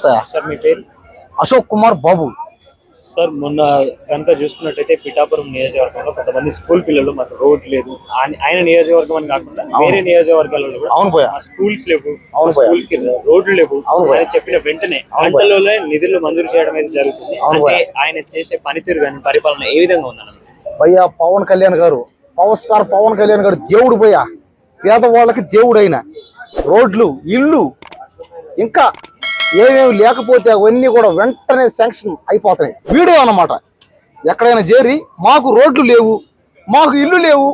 నమస్తే సార్. మీ పేరు? అశోక్ కుమార్ బాబు. సార్, మొన్న కనుక చూసుకున్నట్టయితే పిఠాపురం నియోజకవర్గంలో కొంతమంది స్కూల్ పిల్లలు మాకు రోడ్ లేదు, ఆయన నియోజకవర్గం అని కాకుండా వేరే నియోజకవర్గాలలో కూడా స్కూల్స్ లేవు, స్కూల్ కి రోడ్లు లేవు అని చెప్పిన వెంటనే గంటలోనే నిధులు మంజూరు చేయడం అయితే జరుగుతుంది. అంటే ఆయన చేసే పనితీరు కానీ పరిపాలన ఏ విధంగా ఉందన్న? భయ్యా పవన్ కళ్యాణ్ గారు, పవర్ స్టార్ పవన్ కళ్యాణ్ గారు దేవుడు భయ్యా, పేదవాళ్ళకి దేవుడైన రోడ్లు, ఇల్లు, ఇంకా ఏమేమి లేకపోతే అవన్నీ కూడా వెంటనే శాంక్షన్ అయిపోతాయి. వీడియో అన్నమాట. ఎక్కడైనా చేరి మాకు రోడ్లు లేవు, మాకు ఇల్లు లేవు,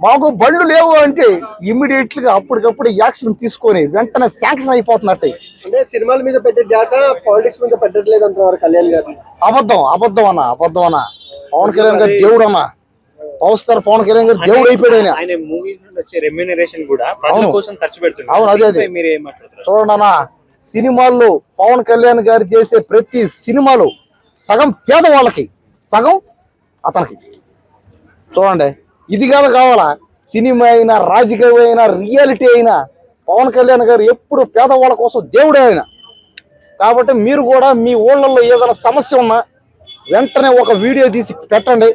మాకు బళ్ళు లేవు అంటే ఇమ్మీడియట్లీగా అప్పటికప్పుడు యాక్షన్ తీసుకొని వెంటనే శాంక్షన్ అయిపోతున్నట్టే. అంటే సినిమాల మీద పెట్టే ధ్యాస పాలిటిక్స్ మీద పెట్టట్లేదు అంటున్నారు కళ్యాణ్ గారు. అబద్ధం అన్న. పవన్ కళ్యాణ్ గారు దేవుడు అన్న. పవర్ స్టార్ పవన్ కళ్యాణ్ గారు దేవుడు అయిపోయాడు. ఆయన మూవీస్ నుండి వచ్చే రెమ్యూనరేషన్ కూడా ప్రజల కోసం ఖర్చు పెడుతున్నారు. అవును, అదే మీరు ఏం మాట్లాడుతున్నారు? చూడండి అన్న, సినిమాల్లో పవన్ కళ్యాణ్ గారు చేసే ప్రతి సినిమాలో సగం పేదవాళ్ళకి, సగం అతనికి. చూడండి, ఇది కావాలా సినిమా అయినా, రాజకీయం అయినా, రియాలిటీ అయినా పవన్ కళ్యాణ్ గారు ఎప్పుడు పేదవాళ్ళ కోసం దేవుడే ఆయన. కాబట్టి మీరు కూడా మీ ఊళ్ళల్లో ఏదైనా సమస్య ఉన్నా వెంటనే ఒక వీడియో తీసి పెట్టండి,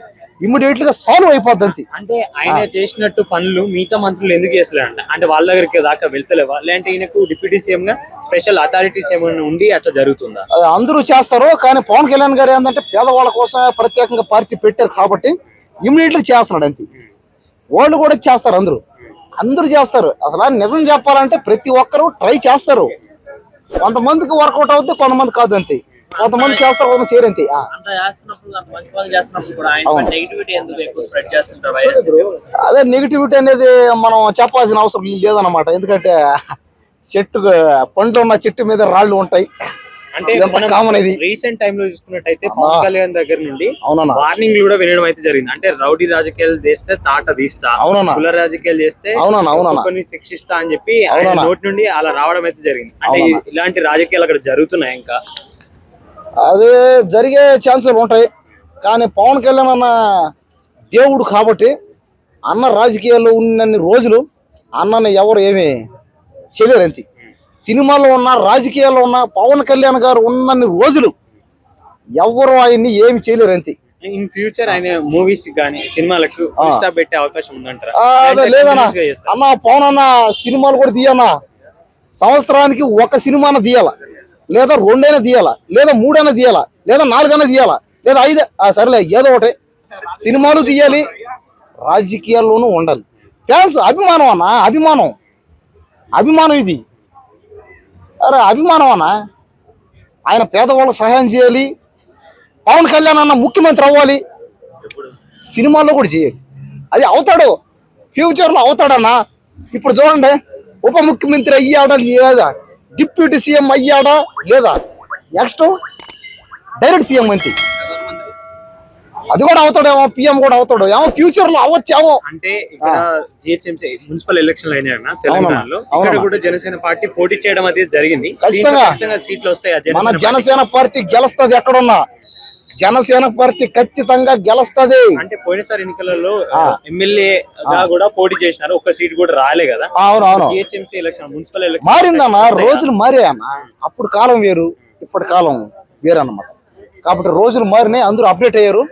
ఇమ్మీడియట్ గా సాల్వ్ అయిపోద్ది. అంటే ఆయన చేసినట్టు పనులు మిగతా మంత్రులు ఎందుకు చేస్తలేరంట? అంటే వాళ్ళ దగ్గరికి దాకా వెళ్తలేవా, లేదంటే ఈయనకు డిప్యూటీ సీఎం గా స్పెషల్ అథారిటీస్ ఏమైనా ఉండి అట్లా జరుగుతుందా? అందరూ చేస్తారు, కానీ పవన్ కళ్యాణ్ గారు ఏంటంటే పేదవాళ్ళ కోసం ప్రత్యేకంగా పార్టీ పెట్టారు కాబట్టి ఇమ్మీడియట్ గా చేస్తున్నాడు అంతే. వాళ్ళు కూడా చేస్తారు, అందరూ చేస్తారు. అసలు నిజం చెప్పాలంటే ప్రతి ఒక్కరు ట్రై చేస్తారు. కొంతమందికి వర్కౌట్ అవుతుంది, కొంతమంది కాదు అంతే. కొంతమంది చేస్తారు, కొంతమంది చేయరు అంతే. అదే నెగిటివిటీ అనేది మనం చెప్పాల్సిన అవసరం లేదన్నమాట. ఎందుకంటే పండ్లు ఉన్న చెట్టు మీద రాళ్లు ఉంటాయి. అంటే కామన్. ఇది రీసెంట్ టైమ్ లో చూసుకున్నట్టయితే పవన్ కళ్యాణ్ దగ్గర నుండి వార్నింగ్ కూడా వినడం అయితే జరిగింది. అంటే రౌడీ రాజకీయాలు చేస్తే తాట తీస్తా, కుల రాజకీయాలు చేస్తే కొన్ని శిక్షిస్తా అని చెప్పి నోటి నుండి అలా రావడం అయితే జరిగింది. అంటే ఇలాంటి రాజకీయాలు అక్కడ జరుగుతున్నాయి. ఇంకా అదే జరిగే ఛాన్సులు ఉంటాయి, కానీ పవన్ కళ్యాణ్ అన్న దేవుడు కాబట్టి అన్న రాజకీయాల్లో ఉన్నన్ని రోజులు అన్నని ఎవరు ఏమి చేయలేరు అంతే. సినిమాలో ఉన్న, రాజకీయాల్లో ఉన్న పవన్ కళ్యాణ్ గారు ఉన్నన్ని రోజులు ఎవరు ఆయన్ని ఏమి చేయలేరు అంతే. ఇన్ ఫ్యూచర్ ఆయన మూవీస్ కానీ సినిమాలకు స్టాప్ పెట్టే అవకాశం ఉందంటారా? లేదన్నా అన్న, పవన్ అన్న సినిమాలు కూడా తీయన్నా. సంవత్సరానికి ఒక సినిమాన తీయాలా, లేదా 2 అయినా తీయాలా, లేదా 3 అయినా తీయాలా, లేదా 4 అయినా తీయాలా, లేదా 5. సరేలే ఏదో ఒకటి సినిమాలు తీయాలి, రాజకీయాల్లోనూ ఉండాలి. ఫ్యాన్స్ అభిమానం అన్న, అభిమానం ఇది. అరే అభిమానం అన్న, ఆయన పేదవాళ్ళకు సహాయం చేయాలి. పవన్ కళ్యాణ్ అన్న ముఖ్యమంత్రి అవ్వాలి, సినిమాల్లో కూడా చేయాలి. అది అవుతాడు, ఫ్యూచర్లో అవుతాడన్నా. ఇప్పుడు చూడండి, ఉప ముఖ్యమంత్రి అయ్యాడా లేదా, డిప్యూటీ సీఎం అయ్యాడా లేదా, నెక్స్ట్ డైరెక్ట్ సీఎం అంతే. అది కూడా అవుతాడేమో, పిఎం కూడా అవుతాడు ఏమో, ఫ్యూచర్ లో అవ్వచ్చేమో. అంటే ఇక్కడ జిహెచ్ఎంసీ మున్సిపల్ ఎలక్షన్లు అయినా తెలంగాణలో, ఇక్కడ కూడా జనసేన పార్టీ పోటీ చేయడం అనేది జరిగింది. ఖచ్చితంగా సీట్లు వస్తాయి. మన జనసేన పార్టీ గెలుస్తుంది, ఎక్కడున్నా జనసేన పార్టీ ఖచ్చితంగా గెలుస్తుంది. అంటే పోయినసారి ఎన్నికలలో ఎమ్మెల్యేగా కూడా పోటీ చేసినారు, ఒక్క సీట్ కూడా రాలే కదా. అవునవును, జిహెచ్ఎంసీ ఎలక్షన్, మున్సిపల్ ఎలక్షన్ మారిందన్న, రోజులు మారాయన్న. అప్పుడు కాలం వేరు, ఇప్పటి కాలం వేరు అన్నమాట. కాబట్టి రోజులు మారినాయి, అందరూ అప్డేట్ అయ్యారు.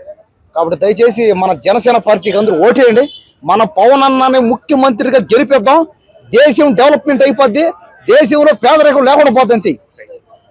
కాబట్టి దయచేసి మన జనసేన పార్టీకి అందరూ ఓటేయండి. మన పవన్ అన్నని ముఖ్యమంత్రిగా గెలిపిద్దాం. దేశం డెవలప్మెంట్ అయిపోద్ది, దేశంలో పేదరికం లేకుండా పోద్ది అంతే.